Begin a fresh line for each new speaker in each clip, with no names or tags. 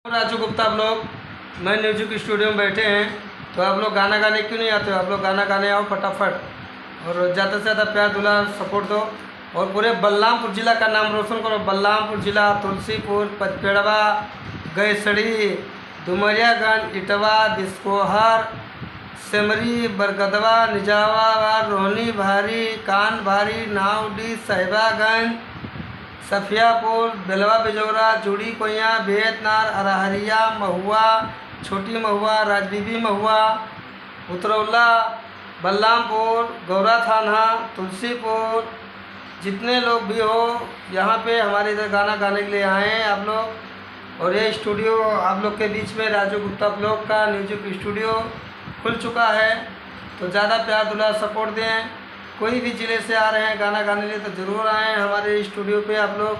राजू गुप्ता आप लोग मैं म्यूजिक स्टूडियो में बैठे हैं। तो आप लोग गाना गाने क्यों नहीं आते हो? आप लोग गाना गाने आओ फटाफट और ज़्यादा से ज़्यादा प्यार दुलार सपोर्ट दो और पूरे बलरामपुर ज़िला का नाम रोशन करो। बलरामपुर ज़िला, तुलसीपुर, पचपेड़वा, गैसड़ी, डुमरियागंज, इटवा, बिस्कोहर, सेमरी, बरगदवा, निजावाबाद, रोहनी भारी, कान भारी, नावडी, साहिबागंज, सफियापुर, बेलवा बिजौरा, जूड़ी कोइया, बेतनार, अरहरिया, महुआ, छोटी महुआ, राजबीबी महुआ, उतरौला, बलरामपुर, गौरा थाना, तुलसीपुर, जितने लोग भी हो यहाँ पे हमारे इधर गाना गाने के लिए आए हैं आप लोग। और ये स्टूडियो आप लोग के बीच में राजू गुप्ता ब्लॉग का म्यूजिक स्टूडियो खुल चुका है। तो ज़्यादा प्यार दुलार सपोर्ट दें। कोई भी ज़िले से आ रहे हैं गाना गाने के लिए तो ज़रूर आएँ हमारे स्टूडियो पे। आप लोग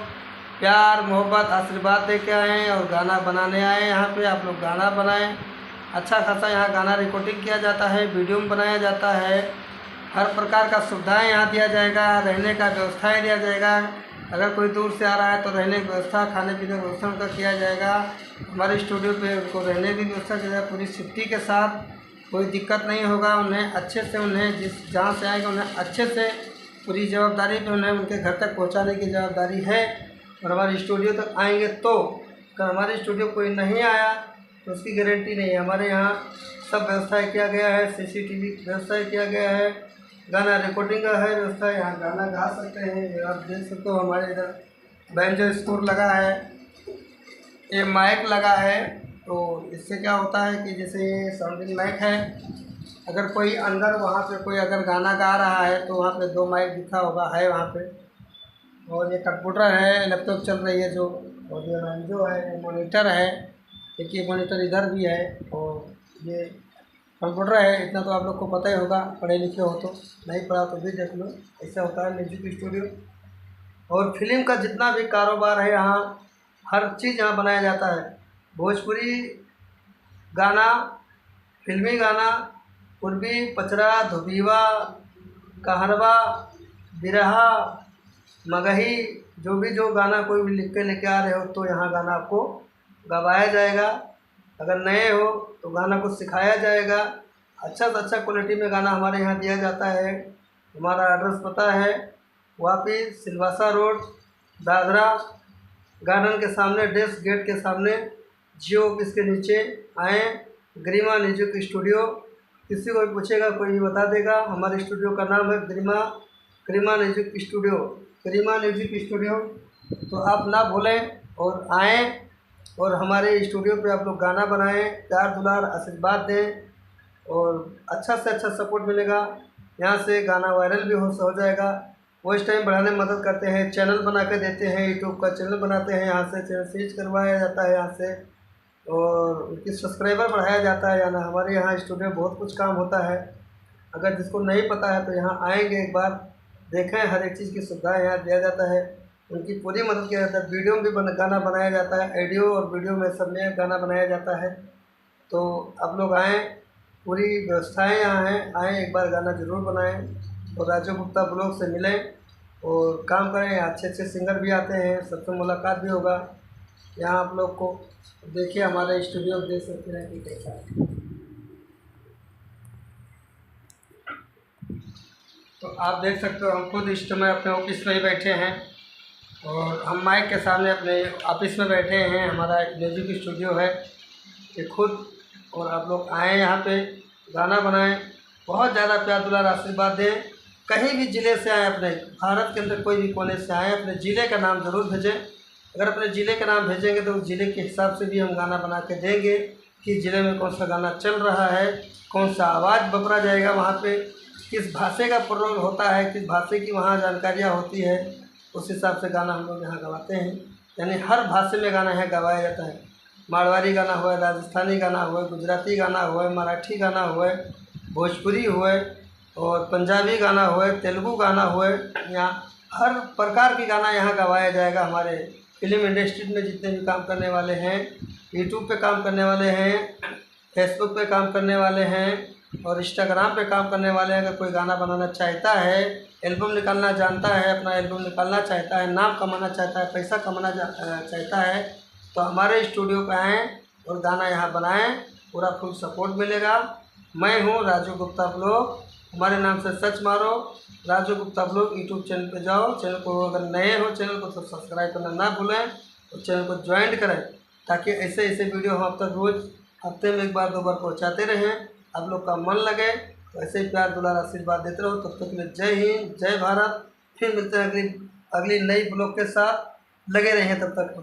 प्यार मोहब्बत आशीर्वाद दे के आएँ और गाना बनाने आएँ। यहाँ पे आप लोग गाना बनाएं। अच्छा खासा यहाँ गाना रिकॉर्डिंग किया जाता है, वीडियो में बनाया जाता है। हर प्रकार का सुविधाएं यहाँ दिया जाएगा, रहने का व्यवस्थाएं दिया जाएगा। अगर कोई दूर से आ रहा है तो रहने की व्यवस्था, खाने पीने की व्यवस्था उनका किया जाएगा। हमारे स्टूडियो पे उनको रहने की व्यवस्था की जाएगी पूरी सेफ्टी के साथ। कोई दिक्कत नहीं होगा। उन्हें अच्छे से, उन्हें जिस जहाँ से आएगा उन्हें अच्छे से पूरी जवाबदारी पे उन्हें उनके घर तक पहुँचाने की जवाबदारी है। और हमारे स्टूडियो तक आएंगे तो, अगर हमारे स्टूडियो कोई नहीं आया तो उसकी गारंटी नहीं है। हमारे यहाँ सब व्यवस्था किया गया है, CCTV व्यवस्था किया गया है, गाना रिकॉर्डिंग का है व्यवस्था। यहाँ गाना गा सकते हैं। आप देख सकते हो हमारे इधर बैंजो स्कोर लगा है, ये माइक लगा है। तो इससे क्या होता है कि जैसे ये साउंडिंग माइक है, अगर कोई अंदर वहाँ पे कोई अगर गाना गा रहा है तो वहाँ पे 2 माइक दिखा होगा, है वहाँ पे। और ये कंप्यूटर है, लैपटॉप चल रही है जो, और ये बैंजो है, ये मॉनिटर है। देखिए मॉनिटर इधर भी है और ये कंप्यूटर है। इतना तो आप लोग को पता ही होगा, पढ़े लिखे हो तो, नहीं पढ़ा तो भी देख लो। ऐसा होता है म्यूजिक स्टूडियो। और फिल्म का जितना भी कारोबार है यहाँ, हर चीज़ यहाँ बनाया जाता है। भोजपुरी गाना, फिल्मी गाना, पूर्वी, पचरा, धोबीवा, कहरवा, बिरहा, मगही, जो गाना कोई भी लिख के लेके आ रहे हो तो यहाँ गाना आपको गवाया जाएगा। अगर नए हो तो गाना को सिखाया जाएगा। अच्छा से अच्छा क्वालिटी में गाना हमारे यहाँ दिया जाता है। हमारा एड्रेस पता है वापी सिलवासा रोड, दादरा गार्डन के सामने, डेस्क गेट के सामने, जियो ऑफिस के नीचे आएँ। गरिमा म्यूजिक स्टूडियो, किसी को भी पूछेगा कोई भी बता देगा। हमारे स्टूडियो का नाम है गरिमा म्यूजिक स्टूडियो, गरिमा म्यूजिक स्टूडियो। तो आप ना भूलें और आएँ और हमारे स्टूडियो पे आप लोग गाना बनाएं, प्यार दुलार आशीर्वाद दें और अच्छा से अच्छा सपोर्ट मिलेगा। यहाँ से गाना वायरल भी हो जाएगा। वॉइस टाइम बढ़ाने में मदद करते हैं, चैनल बना के देते हैं, यूट्यूब का चैनल बनाते हैं, यहाँ से चैनल सीज करवाया जाता है यहाँ से, और उनकी सब्सक्राइबर बढ़ाया जाता है। यानी हमारे यहाँ स्टूडियो बहुत कुछ काम होता है। अगर जिसको नहीं पता है तो यहाँ आएंगे, एक बार देखें। हर एक चीज़ की सुविधा यहाँ दिया जाता है, उनकी पूरी मदद किया जाता है। वीडियो में भी गाना बनाया जाता है, ऑडियो और वीडियो में सब में गाना बनाया जाता है। तो आप लोग आएँ, पूरी व्यवस्थाएँ यहाँ हैं, आएँ एक बार गाना ज़रूर बनाएं और राजू गुप्ता ब्लॉग से मिलें और काम करें। अच्छे अच्छे सिंगर भी आते हैं, सबसे मुलाकात भी होगा यहाँ आप लोग को। देखिए हमारे स्टूडियो देख सकते हैं कि कैसा है। तो आप देख सकते हो हम खुद इस समय अपने ऑफिस में ही बैठे हैं और हम माइक के सामने अपने ऑफिस में बैठे हैं। हमारा एक म्यूजिक स्टूडियो है ये खुद। और आप लोग आएँ यहाँ पे, गाना बनाएं, बहुत ज़्यादा प्यार दुलार आशीर्वाद दें। कहीं भी ज़िले से आएँ, अपने भारत के अंदर कोई भी कोने से आएँ, अपने ज़िले का नाम ज़रूर भेजें। अगर अपने ज़िले का नाम भेजेंगे तो उस ज़िले के हिसाब से भी हम गाना बना के देंगे कि ज़िले में कौन सा गाना चल रहा है, कौन सा आवाज़ बपरा जाएगा वहाँ पे, किस भाषा का प्रयोग होता है, किस भाषा की वहाँ जानकारियाँ होती है, उस हिसाब से गाना हम लोग यहाँ गवाते हैं। यानी हर भाषा में गाना यहाँ गवाया जाता है। मारवाड़ी गाना हुआ, राजस्थानी गाना हुआ, गुजराती गाना हुआ, मराठी गाना हुआ, भोजपुरी हुआ और पंजाबी गाना हुआ, तेलुगु गाना हुआ। यहाँ हर प्रकार की गाना यहाँ गवाया जाएगा। हमारे फिल्म इंडस्ट्री में जितने भी काम करने वाले हैं, यूट्यूब पे काम करने वाले हैं, फेसबुक पे काम करने वाले हैं और इंस्टाग्राम पे काम करने वाले हैं। अगर कोई गाना बनाना चाहता है, एल्बम निकालना जानता है, अपना एल्बम निकालना चाहता है, नाम कमाना चाहता है, पैसा कमाना चाहता है, तो हमारे स्टूडियो पे आएँ और गाना यहाँ बनाएं, पूरा फुल सपोर्ट मिलेगा। मैं हूँ राजू गुप्ता ब्लॉग, हमारे नाम से सर्च मारो Raju Gupta blog, YouTube channel पे जाओ। चैनल को अगर नए हो चैनल को तो सब्सक्राइब करना ना भूलें और चैनल को ज्वाइन करें, ताकि ऐसे ऐसे वीडियो हम आप तक रोज़ हफ्ते में 1 बार 2 बार पहुँचाते रहें। आप लोग का मन लगे तो ऐसे ही प्यार दुलार आशीर्वाद देते रहो। तब तक के लिए जय हिंद, जय भारत। फिर मिलते हैं अगली नई ब्लॉग के साथ। लगे रहें तब तक।